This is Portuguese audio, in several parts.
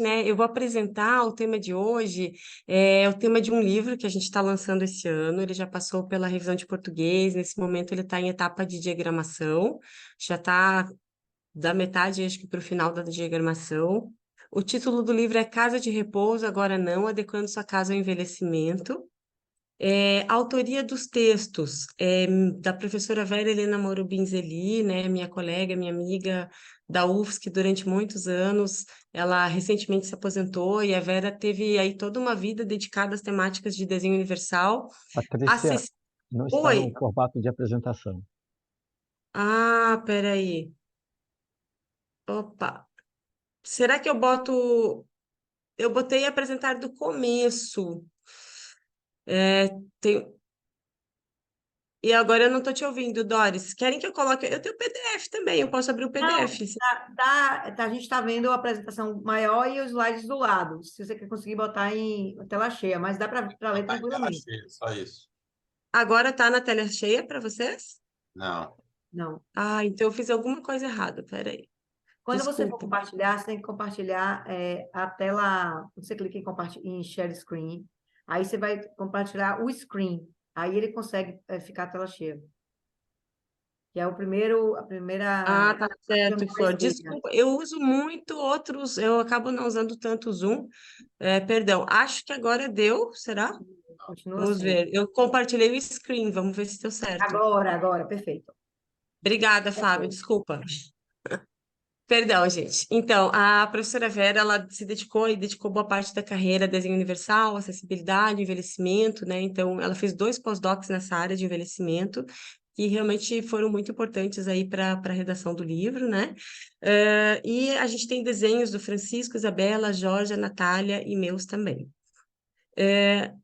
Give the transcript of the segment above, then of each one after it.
né? Eu vou apresentar o tema de hoje, é o tema de um livro que a gente está lançando esse ano. Ele já passou pela revisão de português, nesse momento ele está em etapa de diagramação, já está da metade, acho que para o final da diagramação. O título do livro é Casa de Repouso, Agora Não, Adequando Sua Casa ao Envelhecimento. A autoria dos textos da professora Vera Helena Mauro Binzeli, né, minha colega, minha amiga da UFSC durante muitos anos. Ela recentemente se aposentou e a Vera teve aí toda uma vida dedicada às temáticas de desenho universal. Patrícia, Acess... não está no Oi! formato de apresentação. Ah, peraí. Opa! Será que eu boto... Eu botei apresentar do começo. É, tem... E agora eu não estou te ouvindo, Doris. Querem que eu coloque? Eu tenho PDF também, eu posso abrir o Não, PDF. a gente está vendo a apresentação maior e os slides do lado, se você quer conseguir botar em tela cheia, mas dá para ler Tá em tela tranquilamente. cheia, só isso. Agora está na tela cheia para vocês? Não. Não. Ah, então eu fiz alguma coisa errada, peraí. Quando você for Desculpa. compartilhar, você tem que compartilhar a tela. Você clica em Share Screen, aí você vai compartilhar o screen, aí ele consegue ficar a tela cheia. Que é a Ah, primeira tá opção certo, da Flor. esquerda. Desculpa, eu uso muito outros, eu acabo não usando tanto o Zoom. Perdão, acho que agora deu, será? Continua Vamos assim. ver. Eu compartilhei o screen, vamos ver se deu certo. Agora, perfeito. Obrigada, Fábio, desculpa. Perdão, gente. Então, a professora Vera, ela se dedicou e dedicou boa parte da carreira a desenho universal, acessibilidade, envelhecimento, né? Então, ela fez 2 pós-docs nessa área de envelhecimento, que realmente foram muito importantes aí para a redação do livro, né? E a gente tem desenhos do Francisco, Isabela, Jorge, Natália e meus também.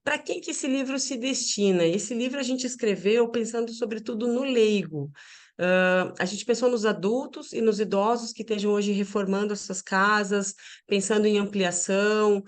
Para quem que esse livro se destina? Esse livro a gente escreveu pensando sobretudo no leigo. A gente pensou nos adultos e nos idosos que estejam hoje reformando as suas casas, pensando em ampliação,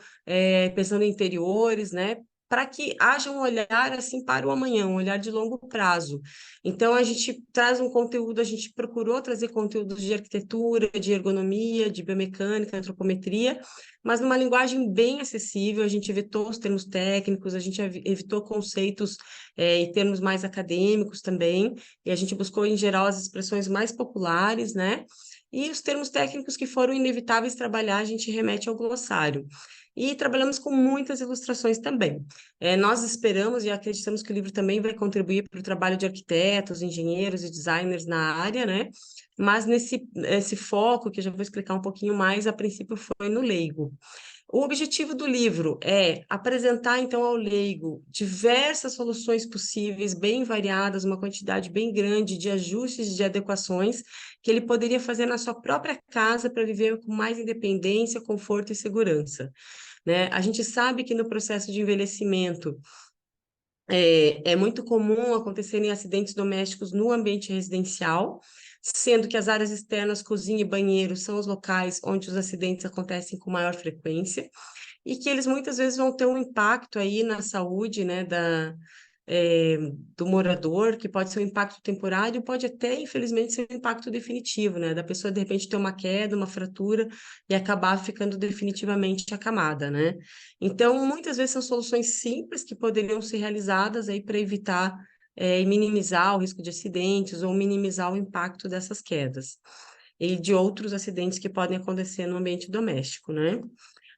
pensando em interiores, né? Para que haja um olhar assim para o amanhã, um olhar de longo prazo. Então a gente traz um conteúdo, a gente procurou trazer conteúdos de arquitetura, de ergonomia, de biomecânica, antropometria, mas numa linguagem bem acessível. A gente evitou os termos técnicos, a gente evitou conceitos e termos mais acadêmicos também, e a gente buscou, em geral, as expressões mais populares, né? E os termos técnicos que foram inevitáveis trabalhar, a gente remete ao glossário. E trabalhamos com muitas ilustrações também. Nós esperamos e acreditamos que o livro também vai contribuir para o trabalho de arquitetos, engenheiros e designers na área, né? Mas esse foco, que eu já vou explicar um pouquinho mais, a princípio foi no leigo. O objetivo do livro é apresentar, então, ao leigo diversas soluções possíveis, bem variadas, uma quantidade bem grande de ajustes, de adequações, que ele poderia fazer na sua própria casa para viver com mais independência, conforto e segurança, né? A gente sabe que no processo de envelhecimento, é muito comum acontecerem acidentes domésticos no ambiente residencial, sendo que as áreas externas, cozinha e banheiro, são os locais onde os acidentes acontecem com maior frequência, e que eles muitas vezes vão ter um impacto aí na saúde, né, é, do morador, que pode ser um impacto temporário, pode até, infelizmente, ser um impacto definitivo, né, da pessoa, de repente, ter uma queda, uma fratura e acabar ficando definitivamente acamada, né. Então, muitas vezes são soluções simples que poderiam ser realizadas aí para evitar e minimizar o risco de acidentes ou minimizar o impacto dessas quedas e de outros acidentes que podem acontecer no ambiente doméstico, né?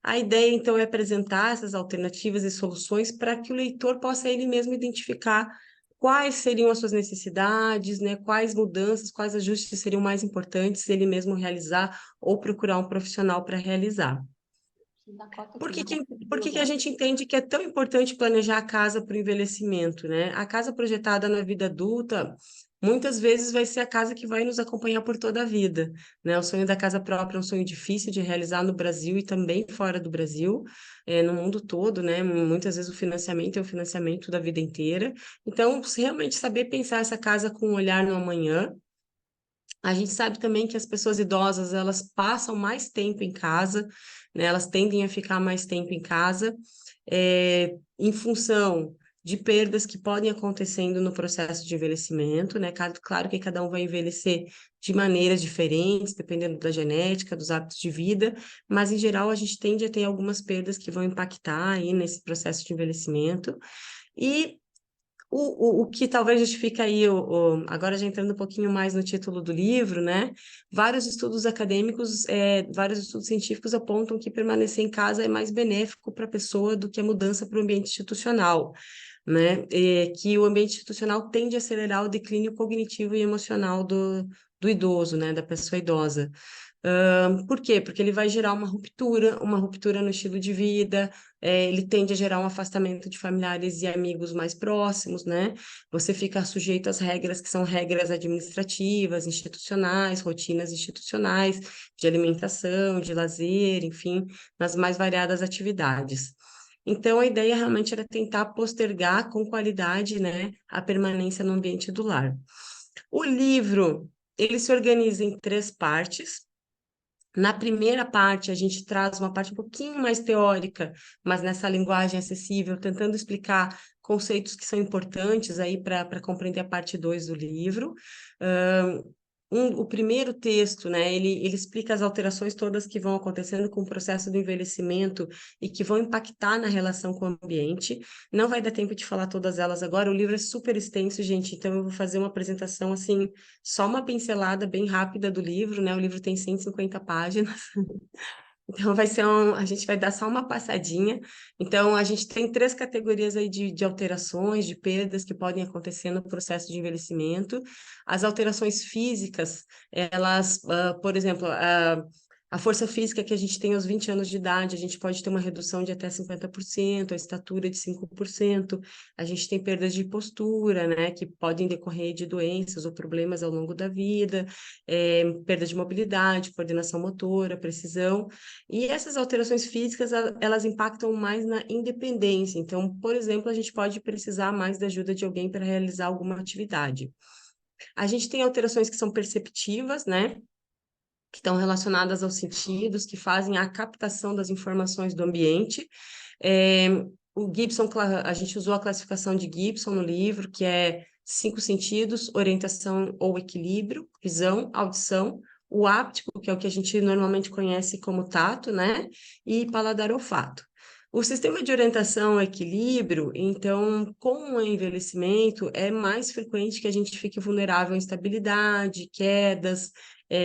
A ideia, então, é apresentar essas alternativas e soluções para que o leitor possa ele mesmo identificar quais seriam as suas necessidades, né? Quais mudanças, quais ajustes seriam mais importantes ele mesmo realizar ou procurar um profissional para realizar. Por que que a gente entende que é tão importante planejar a casa para o envelhecimento, né? A casa projetada na vida adulta, muitas vezes vai ser a casa que vai nos acompanhar por toda a vida, né? O sonho da casa própria é um sonho difícil de realizar no Brasil e também fora do Brasil, no mundo todo, né? Muitas vezes o financiamento é o financiamento da vida inteira. Então, realmente saber pensar essa casa com um olhar no amanhã. A gente sabe também que as pessoas idosas, elas passam mais tempo em casa, né? Elas tendem a ficar mais tempo em casa, em função de perdas que podem acontecendo no processo de envelhecimento, né? Claro que cada um vai envelhecer de maneiras diferentes, dependendo da genética, dos hábitos de vida, mas em geral a gente tende a ter algumas perdas que vão impactar aí nesse processo de envelhecimento. E o que talvez justifica aí, agora já entrando um pouquinho mais no título do livro, né? Vários estudos acadêmicos, vários estudos científicos apontam que permanecer em casa é mais benéfico para a pessoa do que a mudança para o ambiente institucional, né? Que o ambiente institucional tende a acelerar o declínio cognitivo e emocional do idoso, né? Da pessoa idosa. Por quê? Porque ele vai gerar uma ruptura no estilo de vida, ele tende a gerar um afastamento de familiares e amigos mais próximos, né? Você fica sujeito às regras que são regras administrativas, institucionais, rotinas institucionais, de alimentação, de lazer, enfim, nas mais variadas atividades. Então, a ideia realmente era tentar postergar com qualidade, né, a permanência no ambiente do lar. O livro, ele se organiza em 3 partes. Na primeira parte, a gente traz uma parte um pouquinho mais teórica, mas nessa linguagem acessível, tentando explicar conceitos que são importantes aí para compreender a parte 2 do livro. O primeiro texto, né, ele explica as alterações todas que vão acontecendo com o processo do envelhecimento e que vão impactar na relação com o ambiente. Não vai dar tempo de falar todas elas agora, o livro é super extenso, gente, então eu vou fazer uma apresentação, assim, só uma pincelada bem rápida do livro, né, o livro tem 150 páginas. Então, a gente vai dar só uma passadinha. Então, a gente tem 3 categorias aí de alterações, de perdas que podem acontecer no processo de envelhecimento. As alterações físicas, elas, por exemplo, a força física que a gente tem aos 20 anos de idade, a gente pode ter uma redução de até 50%, a estatura de 5%. A gente tem perdas de postura, né, que podem decorrer de doenças ou problemas ao longo da vida, perda de mobilidade, coordenação motora, precisão. E essas alterações físicas, elas impactam mais na independência. Então, por exemplo, a gente pode precisar mais da ajuda de alguém para realizar alguma atividade. A gente tem alterações que são perceptivas, né? Que estão relacionadas aos sentidos, que fazem a captação das informações do ambiente. O Gibson, a gente usou a classificação de Gibson no livro, que é 5 sentidos: orientação ou equilíbrio, visão, audição, o áptico, que é o que a gente normalmente conhece como tato, né? E paladar, olfato. O sistema de orientação é equilíbrio, então, com o envelhecimento, é mais frequente que a gente fique vulnerável à instabilidade, quedas,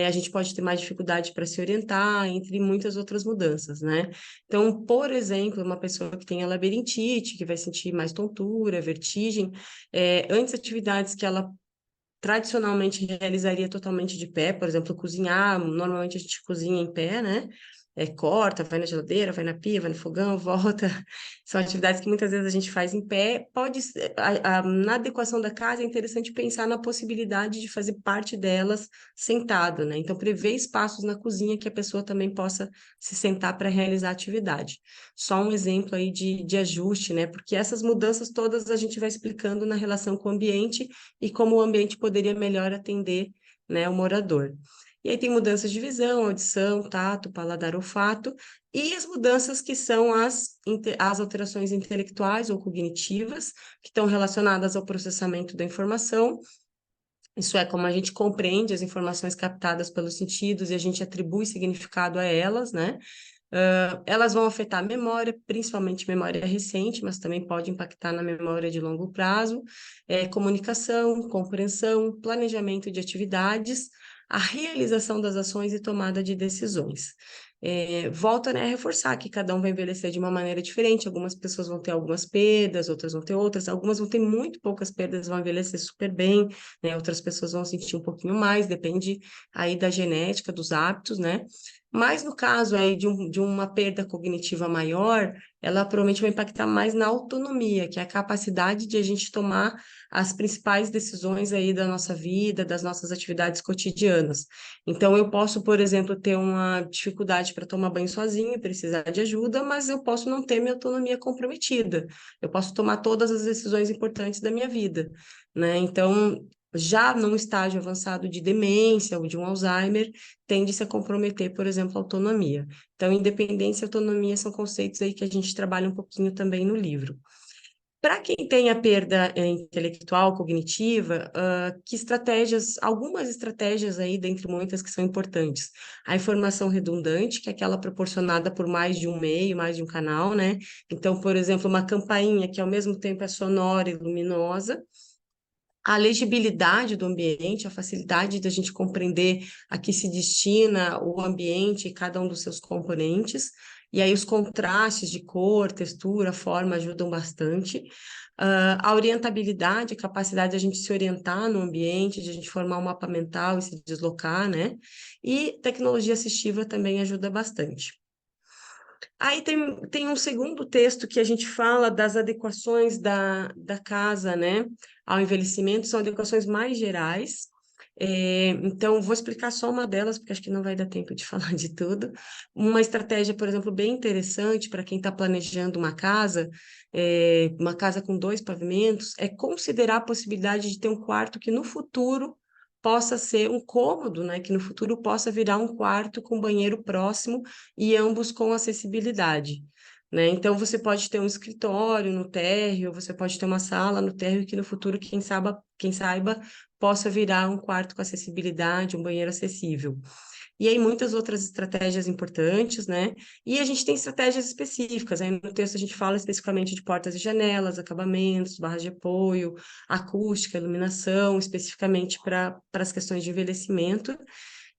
a gente pode ter mais dificuldade para se orientar, entre muitas outras mudanças, né? Então, por exemplo, uma pessoa que tenha labirintite, que vai sentir mais tontura, vertigem, antes atividades que ela tradicionalmente realizaria totalmente de pé, por exemplo, cozinhar, normalmente a gente cozinha em pé, né? Corta, vai na geladeira, vai na pia, vai no fogão, volta. São atividades que muitas vezes a gente faz em pé. Na adequação da casa é interessante pensar na possibilidade de fazer parte delas sentado, né? Então, prever espaços na cozinha que a pessoa também possa se sentar para realizar a atividade. Só um exemplo aí de ajuste, né? Porque essas mudanças todas a gente vai explicando na relação com o ambiente e como o ambiente poderia melhor atender, né, o morador. E aí tem mudanças de visão, audição, tato, paladar, olfato, e as mudanças que são as alterações intelectuais ou cognitivas, que estão relacionadas ao processamento da informação. Isso é como a gente compreende as informações captadas pelos sentidos e a gente atribui significado a elas, né? Elas vão afetar a memória, principalmente memória recente, mas também pode impactar na memória de longo prazo, comunicação, compreensão, planejamento de atividades, a realização das ações e tomada de decisões. Volto, né, a reforçar que cada um vai envelhecer de uma maneira diferente, algumas pessoas vão ter algumas perdas, outras vão ter outras, algumas vão ter muito poucas perdas, vão envelhecer super bem, né, outras pessoas vão sentir um pouquinho mais, depende aí da genética, dos hábitos, né? Mas no caso aí de uma perda cognitiva maior, ela provavelmente vai impactar mais na autonomia, que é a capacidade de a gente tomar as principais decisões aí da nossa vida, das nossas atividades cotidianas. Então, eu posso, por exemplo, ter uma dificuldade para tomar banho sozinho e precisar de ajuda, mas eu posso não ter minha autonomia comprometida. Eu posso tomar todas as decisões importantes da minha vida, né? Então, já num estágio avançado de demência ou de um Alzheimer, tende-se a comprometer, por exemplo, a autonomia. Então, independência e autonomia são conceitos aí que a gente trabalha um pouquinho também no livro. Para quem tem a perda intelectual, cognitiva, algumas estratégias aí, dentre muitas, que são importantes. A informação redundante, que é aquela proporcionada por mais de um meio, mais de um canal, né? Então, por exemplo, uma campainha que ao mesmo tempo é sonora e luminosa. A legibilidade do ambiente, a facilidade da gente compreender a que se destina o ambiente e cada um dos seus componentes. E aí os contrastes de cor, textura, forma ajudam bastante. A orientabilidade, a capacidade de a gente se orientar no ambiente, de a gente formar um mapa mental e se deslocar, né? E tecnologia assistiva também ajuda bastante. Aí tem um segundo texto que a gente fala das adequações da casa, né, ao envelhecimento, são adequações mais gerais. Então, vou explicar só uma delas, porque acho que não vai dar tempo de falar de tudo. Uma estratégia, por exemplo, bem interessante para quem está planejando uma casa com 2 pavimentos, é considerar a possibilidade de ter um quarto que no futuro possa ser um cômodo, né, que no futuro possa virar um quarto com banheiro próximo e ambos com acessibilidade, né? Então, você pode ter um escritório no térreo, você pode ter uma sala no térreo que no futuro, quem saiba, possa virar um quarto com acessibilidade, um banheiro acessível. E aí, muitas outras estratégias importantes, né? E a gente tem estratégias específicas. Aí no texto a gente fala especificamente de portas e janelas, acabamentos, barras de apoio, acústica, iluminação, especificamente para as questões de envelhecimento.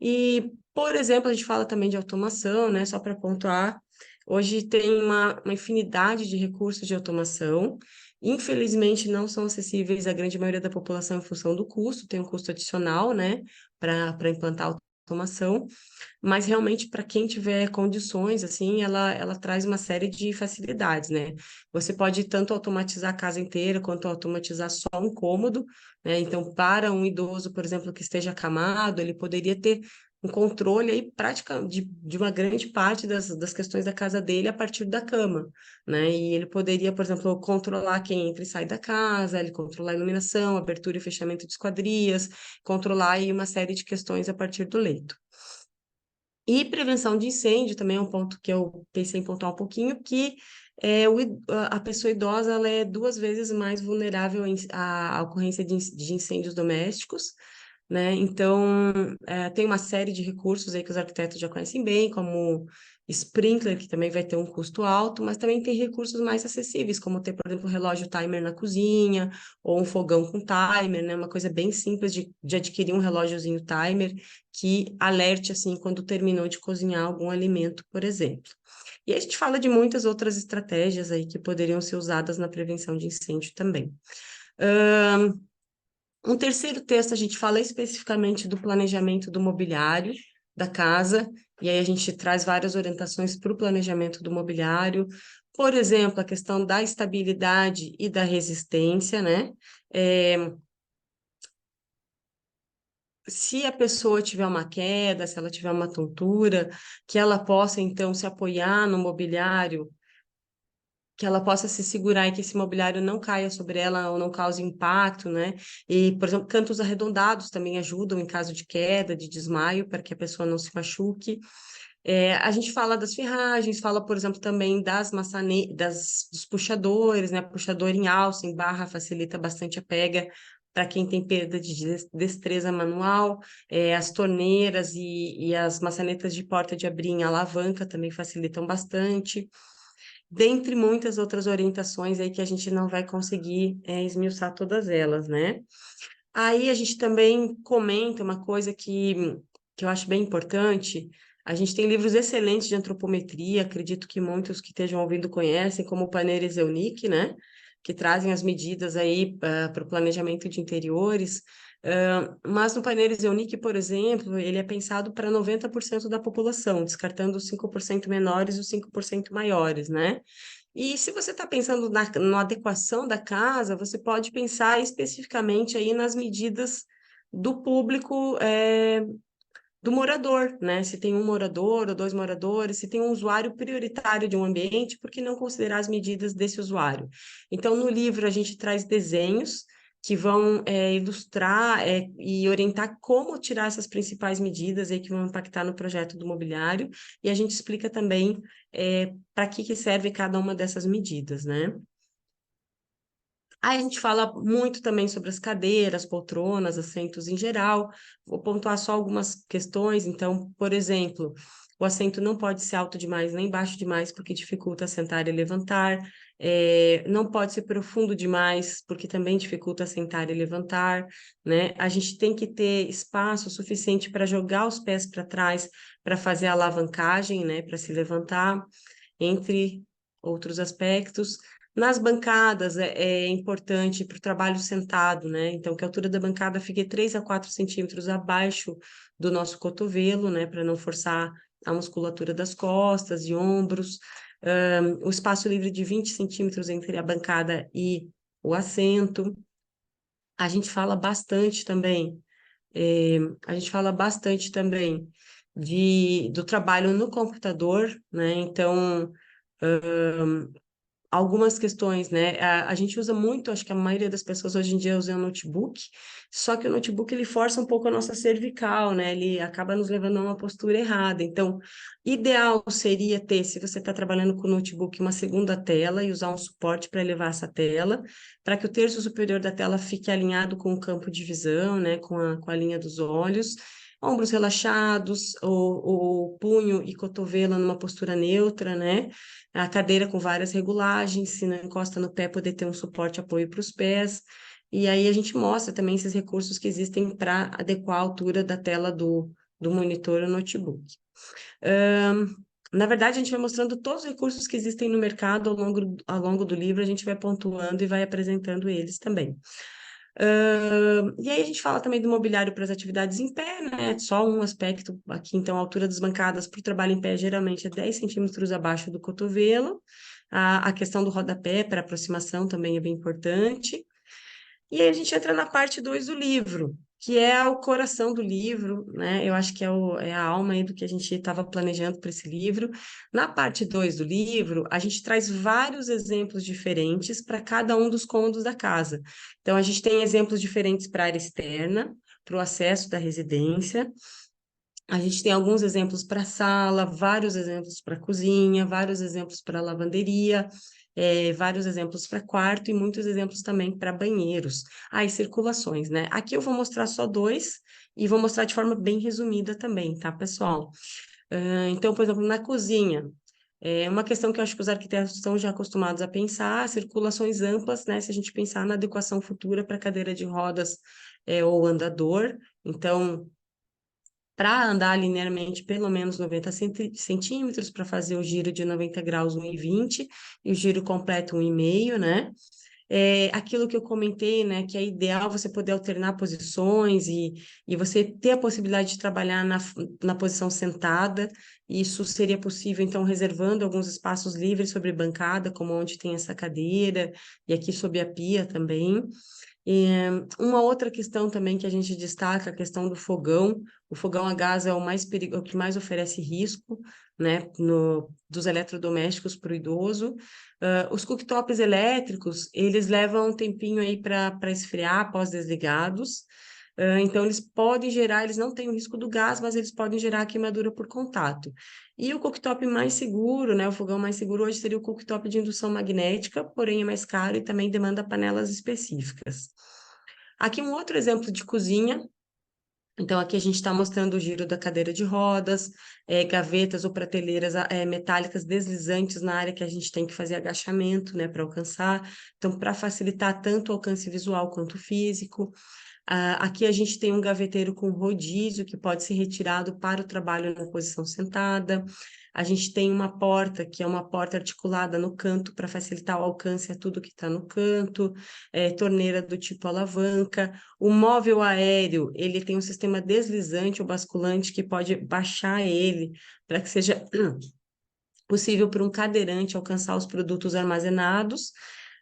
E, por exemplo, a gente fala também de automação, né? Só para pontuar, hoje tem uma infinidade de recursos de automação. Infelizmente, não são acessíveis à grande maioria da população em função do custo, tem um custo adicional, né, para implantar automação, mas realmente para quem tiver condições, assim, ela traz uma série de facilidades, né? Você pode tanto automatizar a casa inteira, quanto automatizar só um cômodo, né? Então, para um idoso, por exemplo, que esteja acamado, ele poderia ter um controle aí de uma grande parte das questões da casa dele a partir da cama, né? E ele poderia, por exemplo, controlar quem entra e sai da casa, ele controlar a iluminação, abertura e fechamento de esquadrias, controlar aí uma série de questões a partir do leito. E prevenção de incêndio também é um ponto que eu pensei em pontuar um pouquinho, que a pessoa idosa ela é 2 vezes mais vulnerável à ocorrência de incêndios domésticos, né? Então, tem uma série de recursos aí que os arquitetos já conhecem bem, como sprinkler, que também vai ter um custo alto, mas também tem recursos mais acessíveis, como ter, por exemplo, relógio timer na cozinha, ou um fogão com timer, né? Uma coisa bem simples de adquirir um relógiozinho timer que alerte, assim, quando terminou de cozinhar algum alimento, por exemplo. E a gente fala de muitas outras estratégias aí que poderiam ser usadas na prevenção de incêndio também. Um terceiro texto, a gente fala especificamente do planejamento do mobiliário da casa, e aí a gente traz várias orientações para o planejamento do mobiliário, por exemplo, a questão da estabilidade e da resistência, né? Se a pessoa tiver uma queda, se ela tiver uma tontura, que ela possa, então, se apoiar no mobiliário, que ela possa se segurar e que esse mobiliário não caia sobre ela ou não cause impacto, né? E, por exemplo, cantos arredondados também ajudam em caso de queda, de desmaio, para que a pessoa não se machuque. A gente fala das ferragens, fala, por exemplo, também dos puxadores, né? Puxador em alça, em barra, facilita bastante a pega para quem tem perda de destreza manual. As torneiras e as maçanetas de porta de abrir em alavanca também facilitam bastante, dentre muitas outras orientações aí que a gente não vai conseguir esmiuçar todas elas, né? Aí a gente também comenta uma coisa que eu acho bem importante. A gente tem livros excelentes de antropometria, acredito que muitos que estejam ouvindo conhecem, como o Paneira e Zeunik, né? Que trazem as medidas aí para o planejamento de interiores. Mas no Paneira e Zeunik, por exemplo, ele é pensado para 90% da população, descartando os 5% menores e os 5% maiores, né? E se você está pensando na adequação da casa, você pode pensar especificamente aí nas medidas do público, do morador, né? Se tem um morador ou 2 moradores, se tem um usuário prioritário de um ambiente, por que não considerar as medidas desse usuário? Então, no livro, a gente traz desenhos que vão ilustrar e orientar como tirar essas principais medidas aí que vão impactar no projeto do mobiliário, e a gente explica também para que serve cada uma dessas medidas, né? Aí a gente fala muito também sobre as cadeiras, poltronas, assentos em geral. Vou pontuar só algumas questões. Então, por exemplo, o assento não pode ser alto demais nem baixo demais, porque dificulta sentar e levantar. Não pode ser profundo demais, porque também dificulta sentar e levantar, né? A gente tem que ter espaço suficiente para jogar os pés para trás, para fazer a alavancagem, né? Para se levantar, entre outros aspectos. Nas bancadas é importante para o trabalho sentado, né? Então, que a altura da bancada fique 3 a 4 centímetros abaixo do nosso cotovelo, né? Para não forçar a musculatura das costas e ombros. O espaço livre de 20 centímetros entre a bancada e o assento. A gente fala bastante também, a gente fala bastante também do trabalho no computador, né? Então, algumas questões, né? A gente usa muito, acho que a maioria das pessoas hoje em dia usa um notebook, só que o notebook ele força um pouco a nossa cervical, né? Ele acaba nos levando a uma postura errada. Então, ideal seria ter, se você está trabalhando com o notebook, uma segunda tela e usar um suporte para elevar essa tela, para que o terço superior da tela fique alinhado com o campo de visão, né? Com a linha dos olhos. Ombros relaxados, o punho e cotovelo numa postura neutra, né? A cadeira com várias regulagens, se não encosta no pé, poder ter um suporte, apoio para os pés. E aí a gente mostra também esses recursos que existem para adequar a altura da tela do monitor ou notebook. Na verdade, a gente vai mostrando todos os recursos que existem no mercado ao longo do livro, a gente vai pontuando e vai apresentando eles também. E aí a gente fala também do mobiliário para as atividades em pé, né? Só um aspecto aqui, então, a altura das bancadas para o trabalho em pé geralmente é 10 centímetros abaixo do cotovelo. A questão do rodapé para aproximação também é bem importante. E aí a gente entra na parte 2 do livro, que é o coração do livro, né? Eu acho que é a alma aí do que a gente estava planejando para esse livro. Na parte 2 do livro, a gente traz vários exemplos diferentes para cada um dos cômodos da casa. Então, a gente tem exemplos diferentes para a área externa, para o acesso da residência. A gente tem alguns exemplos para sala, vários exemplos para cozinha, vários exemplos para lavanderia, vários exemplos para quarto e muitos exemplos também para banheiros. E circulações, né? Aqui eu vou mostrar só dois e vou mostrar de forma bem resumida também, tá, pessoal? Então, por exemplo, na cozinha, é uma questão que eu acho que os arquitetos estão já acostumados a pensar, circulações amplas, né? Se a gente pensar na adequação futura para cadeira de rodas ou andador. Então, para andar linearmente pelo menos 90 centímetros, para fazer o giro de 90 graus 1,20 e o giro completo 1,5, né? Aquilo que eu comentei, né, que é ideal você poder alternar posições e você ter a possibilidade de trabalhar na posição sentada, isso seria possível, então, reservando alguns espaços livres sobre bancada, como onde tem essa cadeira, e aqui sob a pia também. Uma outra questão também que a gente destaca, a questão do fogão. O fogão a gás é o que mais oferece risco, né, dos eletrodomésticos para o idoso. Os cooktops elétricos, eles levam um tempinho aí para esfriar após desligados. Então, eles não têm o risco do gás, mas eles podem gerar queimadura por contato. E o cooktop mais seguro, né, o fogão mais seguro hoje seria o cooktop de indução magnética, porém é mais caro e também demanda panelas específicas. Aqui um outro exemplo de cozinha. Então, aqui a gente está mostrando o giro da cadeira de rodas, gavetas ou prateleiras metálicas deslizantes na área que a gente tem que fazer agachamento, né, para alcançar. Então, para facilitar tanto o alcance visual quanto físico. Aqui a gente tem um gaveteiro com rodízio que pode ser retirado para o trabalho na posição sentada. A gente tem uma porta, que é uma porta articulada no canto para facilitar o alcance a tudo que está no canto, torneira do tipo alavanca. O móvel aéreo, ele tem um sistema deslizante ou basculante que pode baixar ele para que seja possível para um cadeirante alcançar os produtos armazenados.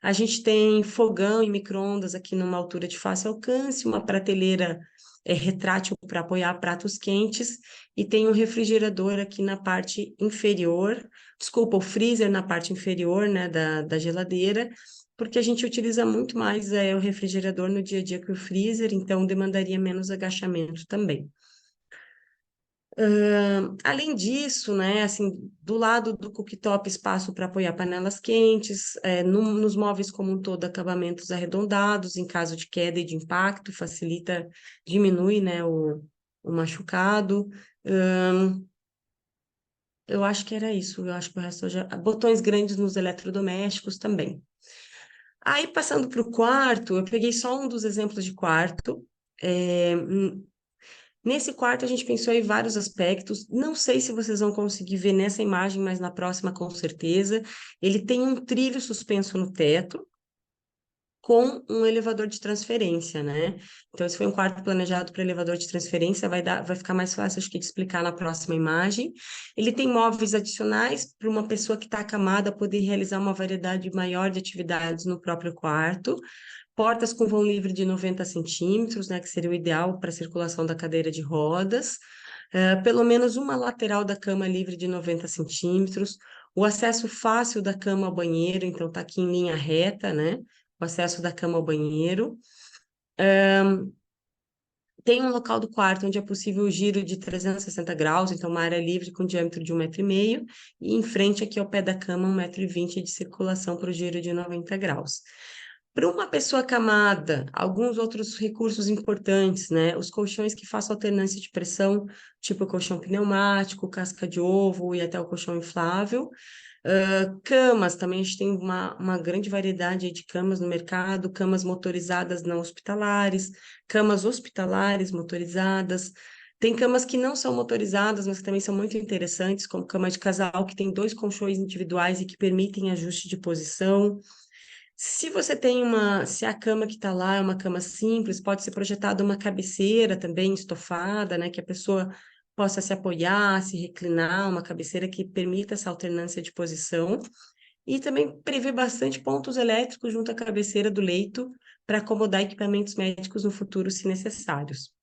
A gente tem fogão e micro-ondas aqui numa altura de fácil alcance, uma prateleira retrátil para apoiar pratos quentes, e tem um refrigerador aqui na parte inferior, desculpa, o freezer na parte inferior, né, da geladeira, porque a gente utiliza muito mais o refrigerador no dia a dia que o freezer, então demandaria menos agachamento também. Além disso, né, assim, do lado do cooktop, espaço para apoiar panelas quentes, nos móveis como um todo, acabamentos arredondados, em caso de queda e de impacto, facilita, diminui, né, o machucado. Eu acho que era isso, eu acho que o resto já... Botões grandes nos eletrodomésticos também. Aí, passando para o quarto, eu peguei só um dos exemplos de quarto. Nesse quarto, a gente pensou em vários aspectos. Não sei se vocês vão conseguir ver nessa imagem, mas na próxima, com certeza. Ele tem um trilho suspenso no teto, com um elevador de transferência, né? Então, esse foi um quarto planejado para elevador de transferência, vai ficar mais fácil, acho que, de explicar na próxima imagem. Ele tem móveis adicionais para uma pessoa que está acamada poder realizar uma variedade maior de atividades no próprio quarto. Portas com vão livre de 90 centímetros, né, que seria o ideal para a circulação da cadeira de rodas. Pelo menos uma lateral da cama livre de 90 centímetros. O acesso fácil da cama ao banheiro, então está aqui em linha reta, né? O acesso da cama ao banheiro. Tem um local do quarto onde é possível o giro de 360 graus, então uma área livre com diâmetro de 1,5 m, e em frente aqui ao pé da cama, 1,20 m de circulação para o giro de 90 graus. Para uma pessoa acamada, alguns outros recursos importantes, né? Os colchões que façam alternância de pressão, tipo colchão pneumático, casca de ovo e até o colchão inflável. Camas, também a gente tem uma grande variedade de camas no mercado, camas motorizadas não hospitalares, camas hospitalares motorizadas. Tem camas que não são motorizadas, mas que também são muito interessantes, como cama de casal, que tem 2 colchões individuais e que permitem ajuste de posição. Se a cama que está lá é uma cama simples, pode ser projetada uma cabeceira também estofada, né, que a pessoa possa se apoiar, se reclinar, uma cabeceira que permita essa alternância de posição. E também prevê bastante pontos elétricos junto à cabeceira do leito para acomodar equipamentos médicos no futuro, se necessários.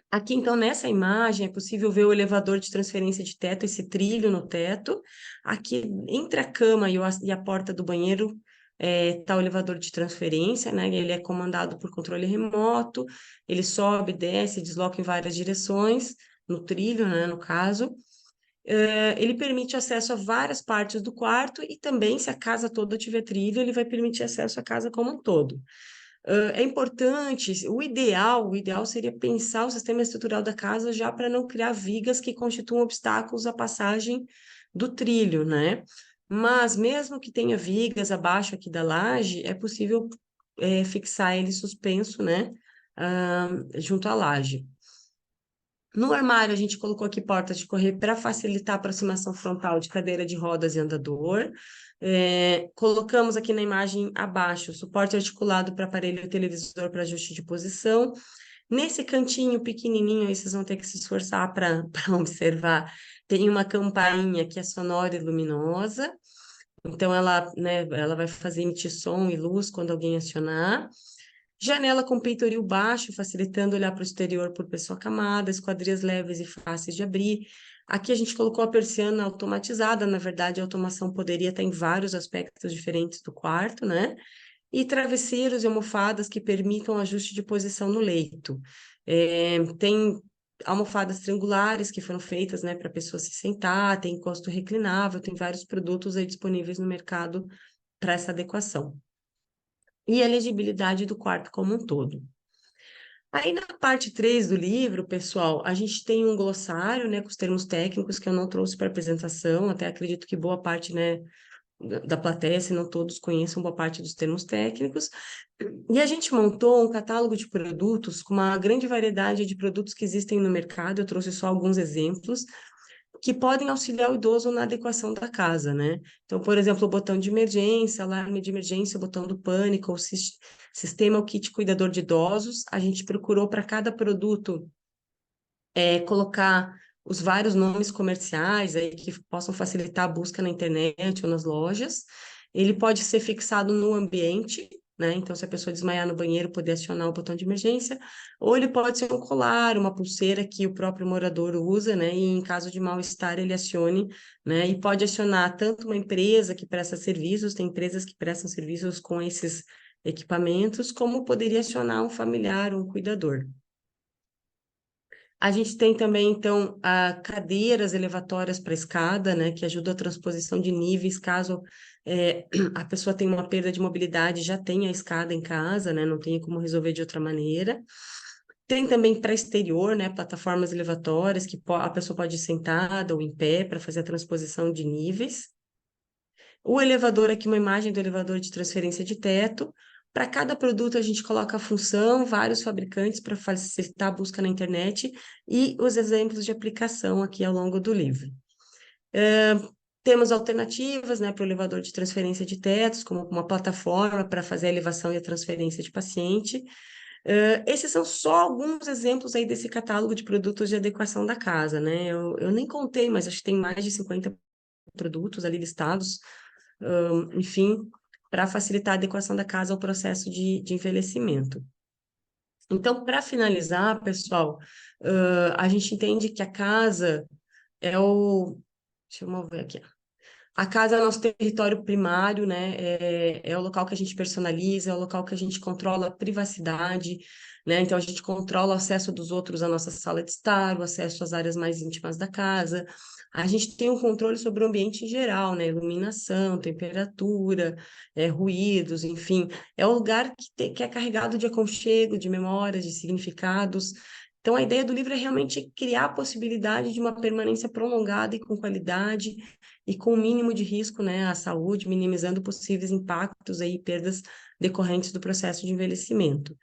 Aqui, então, nessa imagem, é possível ver o elevador de transferência de teto, esse trilho no teto. Aqui, entre a cama e a porta do banheiro, está o elevador de transferência, né? Ele é comandado por controle remoto, ele sobe, desce, desloca em várias direções, no trilho, né, no caso. Ele permite acesso a várias partes do quarto e também, se a casa toda tiver trilho, ele vai permitir acesso à casa como um todo. É importante, o ideal seria pensar o sistema estrutural da casa já para não criar vigas que constituam obstáculos à passagem do trilho, né? Mas mesmo que tenha vigas abaixo aqui da laje, é possível fixar ele suspenso, né? Junto à laje. No armário, a gente colocou aqui portas de correr para facilitar a aproximação frontal de cadeira de rodas e andador. Colocamos aqui na imagem abaixo suporte articulado para aparelho televisor para ajuste de posição. Nesse cantinho pequenininho, aí vocês vão ter que se esforçar para observar, tem uma campainha que é sonora e luminosa. Então, ela vai fazer emitir som e luz quando alguém acionar. Janela com peitoril baixo, facilitando olhar para o exterior por pessoa acamada, esquadrias leves e fáceis de abrir. Aqui a gente colocou a persiana automatizada, na verdade a automação poderia estar em vários aspectos diferentes do quarto, né? E travesseiros e almofadas que permitam ajuste de posição no leito. Tem almofadas triangulares que foram feitas, né, para a pessoa se sentar, tem encosto reclinável, tem vários produtos aí disponíveis no mercado para essa adequação e a legibilidade do quarto como um todo. Aí na parte 3 do livro, pessoal, a gente tem um glossário, né, com os termos técnicos que eu não trouxe para apresentação, até acredito que boa parte, né, da plateia, se não todos conheçam boa parte dos termos técnicos. E a gente montou um catálogo de produtos com uma grande variedade de produtos que existem no mercado, eu trouxe só alguns exemplos, que podem auxiliar o idoso na adequação da casa, né? Então, por exemplo, o botão de emergência, alarme de emergência, o botão do pânico, o sistema, o kit cuidador de idosos. A gente procurou para cada produto colocar os vários nomes comerciais aí que possam facilitar a busca na internet ou nas lojas. Ele pode ser fixado no ambiente, né? Então, se a pessoa desmaiar no banheiro, poder acionar o botão de emergência, ou ele pode ser um colar, uma pulseira que o próprio morador usa, né? E em caso de mal-estar, ele acione, né? E pode acionar tanto uma empresa que presta serviços, tem empresas que prestam serviços com esses equipamentos, como poderia acionar um familiar, um cuidador. A gente tem também, então, cadeiras elevatórias para escada, né, que ajudam a transposição de níveis, caso a pessoa tenha uma perda de mobilidade, já tenha a escada em casa, né, não tenha como resolver de outra maneira. Tem também para exterior, né, plataformas elevatórias, que a pessoa pode ir sentada ou em pé para fazer a transposição de níveis. O elevador, aqui uma imagem do elevador de transferência de teto. Para cada produto, a gente coloca a função, vários fabricantes para facilitar a busca na internet e os exemplos de aplicação aqui ao longo do livro. Temos alternativas, né, para o elevador de transferência de tetos, como uma plataforma para fazer a elevação e a transferência de paciente. Esses são só alguns exemplos aí desse catálogo de produtos de adequação da casa, né? Eu nem contei, mas acho que tem mais de 50 produtos ali listados, enfim, para facilitar a adequação da casa ao processo de envelhecimento. Então, para finalizar, pessoal, a gente entende que a casa é o. Deixa eu mover aqui. A casa é o nosso território primário, né? É o local que a gente personaliza, é o local que a gente controla a privacidade, né? Então, a gente controla o acesso dos outros à nossa sala de estar, o acesso às áreas mais íntimas da casa. A gente tem um controle sobre o ambiente em geral, né? Iluminação, temperatura, ruídos, enfim. É um lugar que é carregado de aconchego, de memórias, de significados. Então, a ideia do livro é realmente criar a possibilidade de uma permanência prolongada e com qualidade, e com o mínimo de risco, né, à saúde, minimizando possíveis impactos aí, perdas decorrentes do processo de envelhecimento.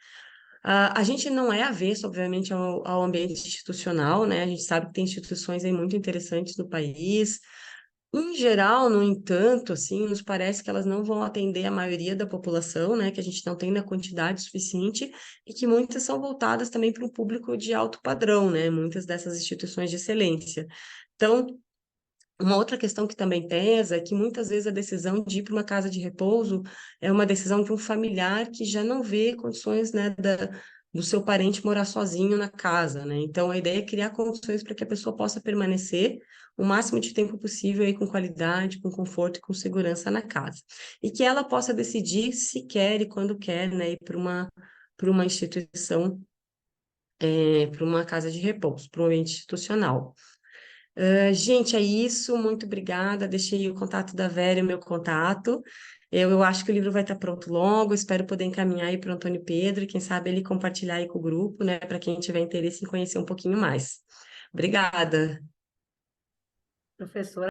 A gente não é avesso, obviamente, ao ambiente institucional, né? A gente sabe que tem instituições aí muito interessantes no país. Em geral, no entanto, assim, nos parece que elas não vão atender a maioria da população, né? Que a gente não tem na quantidade suficiente e que muitas são voltadas também para um público de alto padrão, né? Muitas dessas instituições de excelência. Então, uma outra questão que também pesa é que muitas vezes a decisão de ir para uma casa de repouso é uma decisão de um familiar que já não vê condições, né, do seu parente morar sozinho na casa, né? Então, a ideia é criar condições para que a pessoa possa permanecer o máximo de tempo possível aí com qualidade, com conforto e com segurança na casa. E que ela possa decidir se quer e quando quer, né, ir para uma instituição, para uma casa de repouso, para um ambiente institucional. Gente, é isso. Muito obrigada. Deixei o contato da Vera e o meu contato. Eu acho que o livro vai estar pronto logo. Espero poder encaminhar aí para o Antônio Pedro e quem sabe ele compartilhar aí com o grupo, né? Para quem tiver interesse em conhecer um pouquinho mais. Obrigada. Professora.